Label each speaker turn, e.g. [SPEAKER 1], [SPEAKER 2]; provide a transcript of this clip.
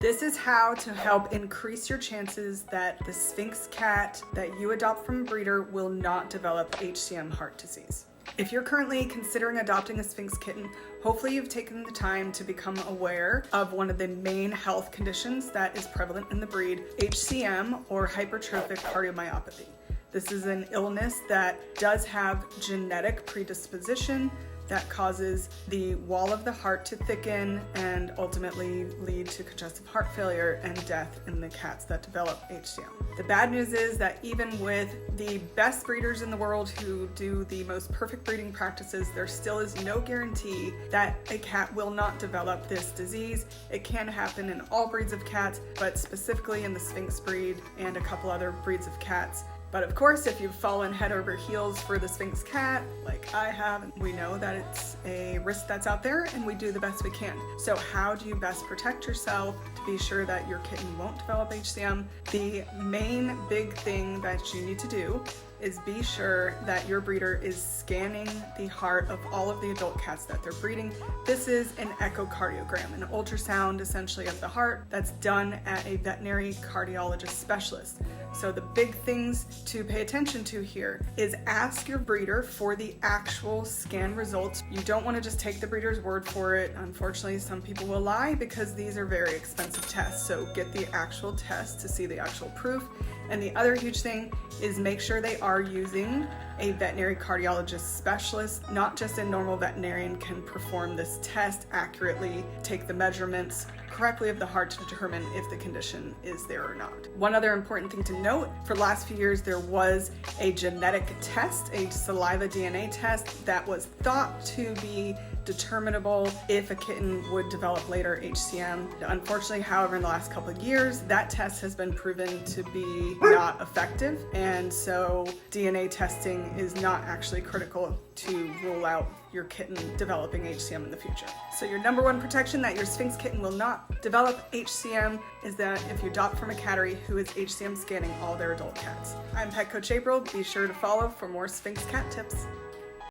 [SPEAKER 1] This is how to help increase your chances that the Sphynx cat that you adopt from a breeder will not develop HCM heart disease. If you're currently considering adopting a Sphynx kitten, hopefully you've taken the time to become aware of one of the main health conditions that is prevalent in the breed, HCM, or hypertrophic cardiomyopathy. This is an illness that does have genetic predisposition that causes the wall of the heart to thicken and ultimately lead to congestive heart failure and death in the cats that develop HCM. The bad news is that even with the best breeders in the world who do the most perfect breeding practices, there still is no guarantee that a cat will not develop this disease. It can happen in all breeds of cats, but specifically in the Sphynx breed and a couple other breeds of cats. But of course, if you've fallen head over heels for the Sphynx cat, like I have, we know that it's a risk that's out there and we do the best we can. So how do you best protect yourself to be sure that your kitten won't develop HCM? The main big thing that you need to do is be sure that your breeder is scanning the heart of all of the adult cats that they're breeding. This is an echocardiogram, an ultrasound essentially of the heart that's done at a veterinary cardiologist specialist. So the big things to pay attention to here is ask your breeder for the actual scan results. You don't want to just take the breeder's word for it. Unfortunately, some people will lie because these are very expensive tests. So get the actual test to see the actual proof. And the other huge thing is make sure they are using a veterinary cardiologist specialist. Not just a normal veterinarian can perform this test accurately, take the measurements correctly of the heart to determine if the condition is there or not. One other important thing to note, for the last few years there was a genetic test, a saliva DNA test that was thought to be determinable if a kitten would develop later HCM. Unfortunately, however, in the last couple of years, that test has been proven to be not effective, and so DNA testing is not actually critical to rule out your kitten developing HCM in the future. So your number one protection that your Sphynx kitten will not develop HCM is that if you adopt from a cattery who is HCM scanning all their adult cats. I'm Pet Coach April. Be sure to follow for more Sphynx cat tips.